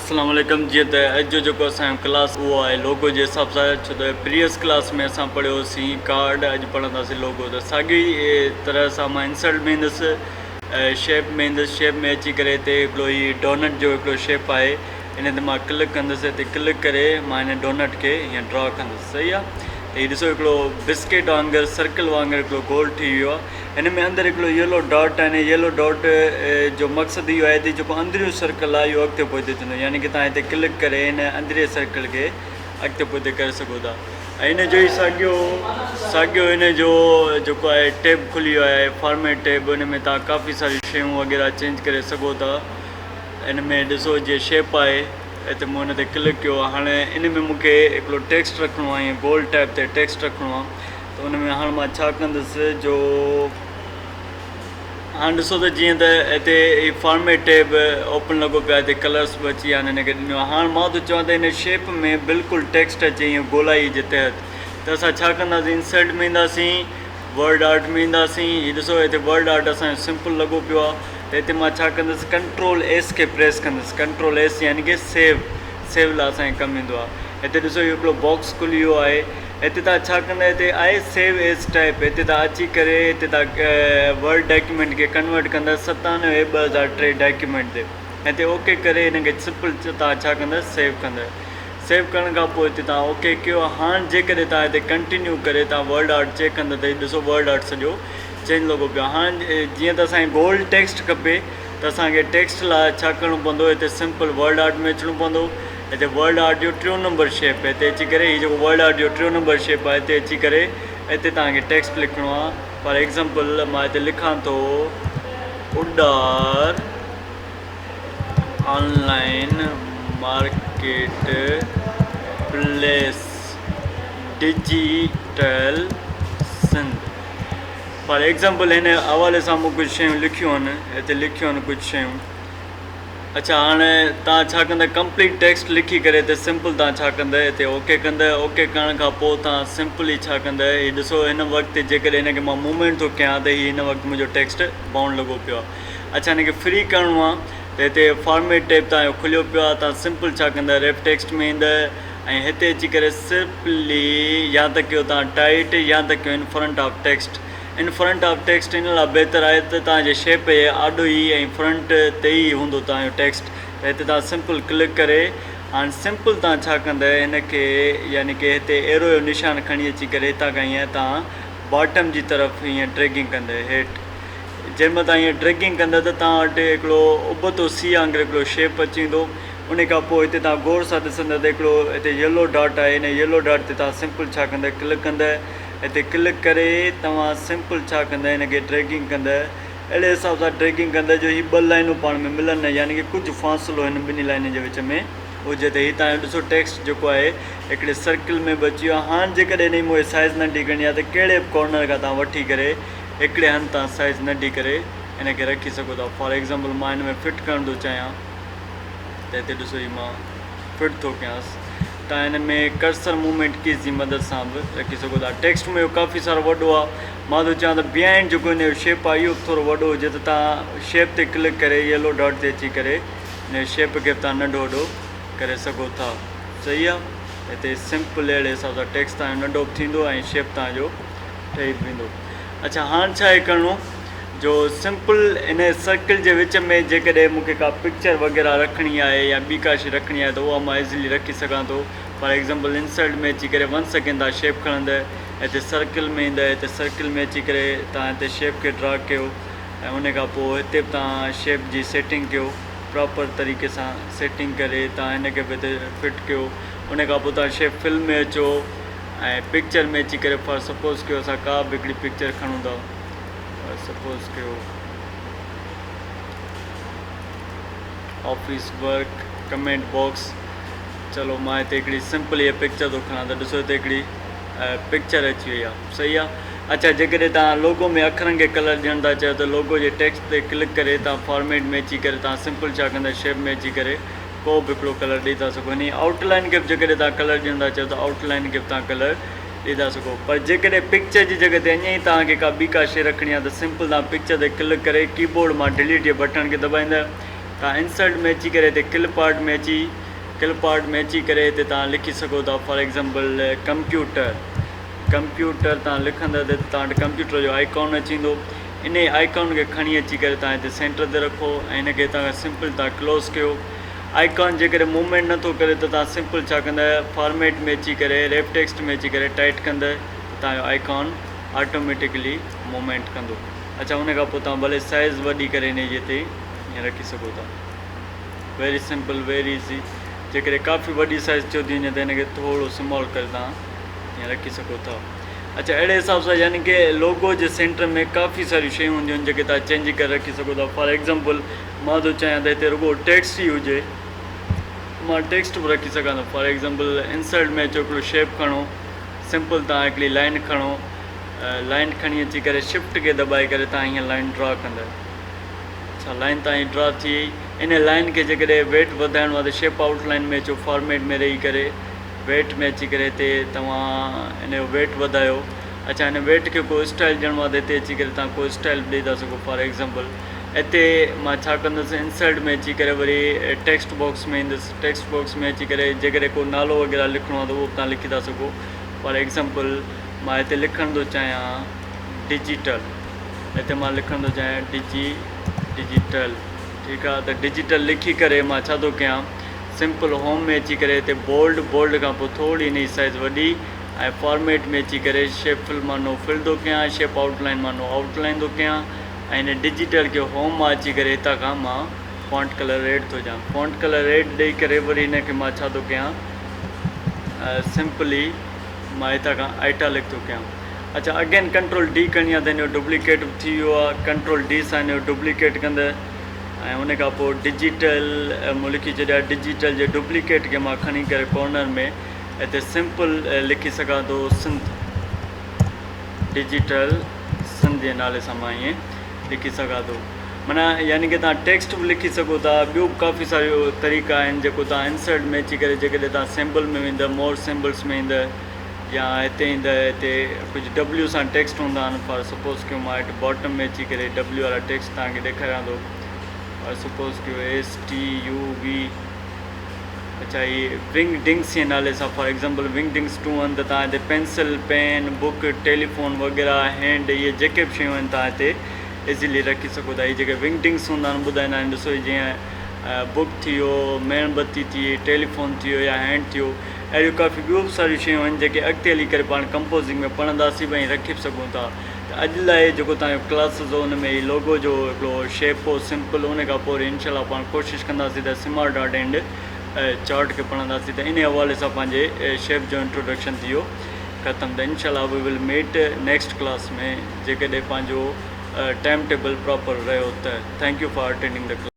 अस्सलाम वालेकुम। जी तो अॼु जो क्लास वो है लोगो के हिसाब से छो तो प्रीवियस क्लास में असां पढ़ियोसीं कार्ड, अॼु पढ़ंदासीं लोगो। तो साॻी तरह सां मां इंसर्ट में ईंदुसि, शेप में ईंदुसि। शेप में अची करे हिते हिकिड़ो ही डोनट जो हिकिड़ो शेप आहे, इन ते मां क्लिक कंदुसि। हिते क्लिक करे मां हिन डोनट खे हीअं ड्रॉ कंदुसि। सही आहे। त हीअ ॾिसो हिकिड़ो बिस्किट वांगुरु सर्कल वांगुरु हिकिड़ो गोल थी वियो आहे। हिन में अंदरि हिकिड़ो येलो डॉट आहे। येलो डॉट जो मक़सदु इहो आहे त जेको अंदरियो सर्कल आहे इहो अॻिते पोइते थींदो, यानी कि तव्हां हिते क्लिक करे हिन अंदरे सर्कल खे अॻिते पोइते करे सघो था। ऐं हिन जो ई साॻियो हिन जो जेको आहे टैब खुली वियो आहे, फॉर्मेट टैब। हिन में तव्हां काफ़ी सारी शयूं वग़ैरह चेंज करे सघो था। हिन में ॾिसो जीअं शेप आहे, हिते मूं हिन ते क्लिक कयो। हाणे इन में मूंखे हिकिड़ो टेक्स्ट रखिणो आहे, ईअं गोल टाइप ते टेक्स्ट रखिणो आहे। त हुन में हाणे मां छा कंदुसि, जो हाणे ॾिसो त जीअं त हिते फॉर्मेट टैब ओपन लॻो पियो आहे, हिते कलर्स बि अची विया आहिनि हिनखे ॾिनो। हाणे मां त चवां त हिन शेप में बिल्कुलु टेक्स्ट अचे ईअं गोलाई जे तहत। त असां छा कंदासीं, इंसर्ट में ईंदासीं, वर्ड आर्ट में ईंदासीं। हीअ ॾिसो हिते वर्ड आर्ट असांजो सिंपल लॻो पियो आहे। त हिते मां छा कंदुसि, कंट्रोल एस खे प्रेस कंदुसि। कंट्रोल एस यानी कि सेव लाइ असांखे कमु ईंदो आहे। हिते ॾिसो इहो हिकिड़ो बॉक्स खुली वियो आहे। हिते तव्हां छा कंदा, हिते आहे सेव एज टाइप। हिते तव्हां अची करे हिते तव्हां वर्ड डॉक्यूमेंट खे कन्वर्ट कंदा 97/2003 डॉक्यूमेंट ते। हिते ओके करे हिनखे सिंपल तव्हां छा कंदा, सेव कंदा। सेव करण खां पोइ हिते तव्हां ओके कयो। हाणे जेकॾहिं तव्हां हिते कंटिन्यू करे तव्हां वर्ड आर्ट चेक कंदा त ॾिसो वर्ड आर्ट सॼो चेंज लॻो पियो आहे। हाणे जीअं त असांखे गोल्ड टेक्स्ट खपे त असांखे टेक्स्ट लाइ छा करिणो पवंदो, हिते सिंपल वर्ड आर्ट में अचिणो पवंदो। हिते वर्ड आर्ट जो 3 नंबर शेप है, हिते अची करे हीअ जेको वर्ड आर्ट जो 3 नंबर शेप आहे, हिते अची करे हिते तव्हांखे टेक्स्ट लिखिणो आहे। फॉर एग्ज़ाम्पल मां हिते लिखां थो, उडार online marketplace digital Sindh. For example हिन हवाले सां मूं कुझु शयूं लिखियूं आहिनि, हिते लिखियूं आहिनि कुझु शयूं। अच्छा, हाणे तव्हां छा कंदा, कंप्लीट टेक्स्ट लिखी करे हिते सिंपल तव्हां छा कंदा, हिते ओके कंदा। ओके करण खां पोइ तव्हां सिंपली छा कंदा, हीअ ॾिसो हिन वक़्तु जेकॾहिं हिनखे मां मूवमेंट थो कयां त हीअ हिन वक़्तु मुंहिंजो टेक्स्ट बाउंड लॻो पियो आहे। अच्छा, हिनखे फ्री करिणो आहे त हिते फॉर्मेट टैब तव्हांजो खुलियो पियो आहे। तव्हां सिंपल छा कंदा, रेफ टेक्स्ट में ईंदा ऐं हिते अची करे सिंपली या त कयो तव्हां टाइट, या त कयो in front of text. In front of text in लाइ बहितर आहे त तव्हांजे शेप जे आॾो ई ऐं फ्रंट ते ई हूंदो तव्हांजो टेक्स्ट। त हिते तव्हां सिंपल क्लिक करे हाणे सिंपल तव्हां छा कंदा, हिनखे यानी कि हिते एरो जो निशान खणी अची करे हितां खां हीअं तव्हां बॉटम जी तरफ़ हीअं ड्रैगिंग कंदा हेठि। जंहिंमहिल तव्हां हीअं ड्रैगिंग कंदा त तव्हां वटि हिकिड़ो उबतो सी वांगुरु हिकिड़ो शेप अची वेंदो। उन खां पोइ हिते तव्हां गौर सां ॾिसंदा त हिकिड़ो हिते येलो डॉट आहे। हिन येलो डॉट ते तव्हां सिंपल छा कंदा, क्लिक कंदा। हिते क्लिक करे तव्हां सिंपल छा कंदा, हिनखे ड्रैगिंग कंदा। अहिड़े हिसाब सां ड्रैगिंग कंदा जो हीअ 2 लाइनूं पाण में मिलनि न, यानी कि कुझु फ़ासिलो हिन 2 लाइनुनि जे विच में हुजे। त हीअ तव्हांजो ॾिसो टेक्स्ट जेको आहे हिकिड़े सर्किल में बि अची वियो आहे। हाणे जेकॾहिं हिन मुंहिंजी साइज़ नंढी करणी आहे त कहिड़े बि कॉर्नर खां तव्हां वठी करे हिकिड़े हंधि तव्हां साइज़ नंढी करे हिनखे रखी सघो था। फॉर एग्ज़ाम्पल मां हिन में फिट करणु थो चाहियां त हिते ॾिसो हीअ मां फिट थो कयांसि। तव्हां हिन में कर्सर मूवमेंट कीज़ जी मदद सां बि रखी सघो था। टेक्स्ट में काफ़ी सारो वॾो आहे। मां थो चवां त बिहाइंड जेको हिन जो शेप आहे इहो थोरो वॾो हुजे त तव्हां शेप ते क्लिक करे येलो डॉट ते अची करे हिन शेप खे बि तव्हां नंढो वॾो करे सघो था। सही आहे। हिते सिंपल अहिड़े हिसाब सां टेक्स्ट तव्हांजो नंढो बि थींदो ऐं शेप तव्हांजो ठही बि वेंदो। अच्छा, हाणे छा आहे करिणो, जो सिंपल हिन सर्किल जे विच में जेकॾहिं मूंखे का पिक्चर वग़ैरह रखणी आहे या ॿी का शइ रखणी आहे त उहा मां इज़िली रखी सघां थो। फॉर एग्ज़ाम्पल इंसर्ट में अची करे 1 सेकेंड तव्हां शेप खणंदा, हिते सर्किल में ईंदा, हिते सर्किल में अची करे तव्हां हिते शेप खे ड्रा कयो ऐं उन खां पोइ हिते बि तव्हां शेप जी सेटिंग कयो। प्रॉपर तरीक़े सां सेटिंग करे तव्हां हिनखे बि हिते फिट कयो। उन खां पोइ तव्हां शेप फिल्म में अचो ऐं पिक्चर में अची करे फॉर सपोज़ कयो असां का बि हिकिड़ी पिक्चर खणूं था। सपोज़ कयो ऑफिस वर्क कमेंट बॉक्स। चलो मां हिते हिकिड़ी सिंपल इहा पिक्चर थो खणां त ॾिसो हिते हिकिड़ी पिक्चर अची वई आहे। सही आहे। अच्छा, जेकॾहिं तव्हां लोगो में अखरनि खे कलर ॾियणु था चाहियो त लोगो जे टेक्स्ट ते क्लिक करे तव्हां फॉर्मेट में अची करे तव्हां सिंपल छा कंदा, शेप में अची करे को बि हिकिड़ो कलर ॾेई था सघो। हिन आउटलाइन खे बि जेकॾहिं तव्हां कलर ॾियणु था चाहियो त आउटलाइन खे बि तव्हां कलर ॾेई था सघो। पर जेकॾहिं पिक्चर जी जॻह ते अञा ई तव्हांखे का ॿी का शइ रखणी आहे त सिंपल तव्हां पिक्चर ते क्लिक करे कीबोर्ड मां डिलीट जे बटन खे दॿाईंदा तव्हां इंसर्ट में अची करे हिते क्लिप आर्ट में अची करे हिते तव्हां लिखी सघो था फॉर एग्ज़ाम्पल कंप्यूटर तव्हां लिखंदा त तव्हां वटि कंप्यूटर जो आइकॉन अची वेंदो। इन आइकॉन खे खणी अची करे तव्हां हिते सेंटर ते रखो ऐं हिनखे तव्हां सिंपल तव्हां क्लोज़ कयो। आइकॉन जेकॾहिं मूवमेंट नथो करे त तव्हां सिंपल छा कंदा फॉर्मेट में अची करे रेफ टेक्स्ट में अची करे टाइट कंदा तव्हांजो आइकॉन ऑटोमेटिकली मूवमेंट कंदो। अच्छा, उन खां पोइ तव्हां भले साइज़ वॾी करे हिन जे हिते हीअं रखी सघो था। Very simple, very easy. जेकॾहिं काफ़ी वॾी साइज़ थियो थी वञे त हिनखे थोरो स्मॉल करे तव्हां हीअं रखी सघो था। अच्छा, अहिड़े हिसाब सां यानी कि लोगो जे सेंटर में काफ़ी सारियूं शयूं हूंदियूं आहिनि जेके तव्हां चेंज करे रखी सघो था। फॉर एग्ज़ाम्पल मां थो चाहियां त हिते रुगो टेक्स्ट ई हुजे, मां टेक्स्ट बि रखी सघां थो। फॉर एग्ज़ाम्पल इंसर्ट में अचो, हिकिड़ो शेप खणो, सिंपल तव्हां हिकिड़ी लाइन खणो, लाइन खणी अची करे शिफ्ट खे दॿाए करे तव्हां हीअं लाइन ड्रा कंदा। अच्छा, लाइन तव्हांजी ड्रा थी वई। इन लाइन खे जेकॾहिं वेट वधाइणो आहे त शेप आउटलाइन में अचो, फॉर्मेट में रही करे वेट में अची करे हिते तव्हां हिन जो वेट वधायो। अच्छा, हिन वेट खे को स्टाइल ॾियणो आहे त हिते अची करे तव्हां को स्टाइल ॾेई था सघो। फॉर एग्ज़ाम्पल हिते मां छा कंदुसि, इंसर्ट में अची करे वरी टेक्स्ट बॉक्स में ईंदुसि। टेक्स्ट बॉक्स में अची करे जेकॾहिं को नालो वग़ैरह लिखिणो आहे त उहो बि तव्हां लिखी था सघो। फॉर एग्ज़ाम्पल मां हिते लिखण थो चाहियां डिजिटल, हिते मां लिखण थो चाहियां डिजिटल। ठीकु आहे, त डिजिटल लिखी करे मां छा थो कयां, सिंपल होम में अची करे हिते बोल्ड खां पोइ थोरी हिन जी साइज़ वॾी ऐं फॉर्मेट में अची करे शेप फिल मां नो फिल थो कयां, शेप आउटलाइन मां नो आउटलाइन थो कयां ऐं हिन डिजिटल खे होम मां अची करे हितां खां मां फॉन्ट कलर रेड थो ॾियां। फॉन्ट कलर रेड ॾेई करे वरी हिनखे मां छा थो कयां, सिंपली मां हितां खां आइटालिक थो कयां। अच्छा, अगेन कंट्रोल डी करणी आहे त हिन जो डुप्लीकेट थी वियो आहे। कंट्रोल डी सां हिन जो डुप्लीकेट कंदे ऐं उन खां पोइ डिजिटल मूं लिखी छॾिया। डिजिटल जे डुप्लीकेट खे मां खणी करे कॉर्नर में हिते सिंपल लिखी सघां थो सिंध, डिजिटल सिंध जे नाले सां मां ईअं लिखी सघां थो। माना यानी कि तव्हां टेक्स्ट बि लिखी सघो था। ॿियूं बि काफ़ी सारियूं तरीक़ा आहिनि जेको तव्हां इंसर्ट में अची करे जेकॾहिं तव्हां सिंबल में वेंदा, मोर सिंबल्स में ईंदा या हिते ईंदा, हिते कुझु डब्ल्यू सां टेक्स्ट हूंदा आहिनि। फॉर सपोज़ कि मां हिते बॉटम में अची करे डब्ल्यू वारा टेक्स्ट तव्हांखे ॾेखारियां थो। और सपोज़ कि STUV। अच्छा, ये विंग डिंग्स जे नाले सां फॉर एग्ज़ाम्पल विंग डिंग्स 2 आहिनि त तव्हां हिते पेंसिल, पेन, बुक, टेलीफोन वग़ैरह, हैंड, इहे जेके बि शयूं आहिनि तव्हां हिते इज़ीली रखी सघो था। इहे जेके विंग डिंग्स हूंदा आहिनि ॿुधाईंदा आहिनि, ॾिसो जीअं बुक थी वियो, मेणबत्ती थी, टेलीफोन थी वियो या हैंड थी वियो। अहिड़ियूं काफ़ी ॿियूं बि सारियूं शयूं आहिनि जेके अॻिते हली करे पाण कंपोज़िंग में पढ़ंदासीं बि ऐं रखी बि सघूं था। त अॼु लाइ जेको तव्हांजो क्लासिस हो, हुन में ई लोगो जो हिकिड़ो शेप हो सिंपल। उन खां पोइ इंशाल्लाह पाण कोशिशि कंदासीं त स्मार्ट डॉट एंड चार्ट खे पढ़ंदासीं। त इन हवाले सां पंहिंजे शेप जो इंट्रोडक्शन थी वियो ख़तमु। त इंशाल्लाह वी विल मीट नेक्स्ट क्लास में जेकॾहिं पंहिंजो टाइम टेबल प्रॉपर रहियो त। Thank U for attending the class.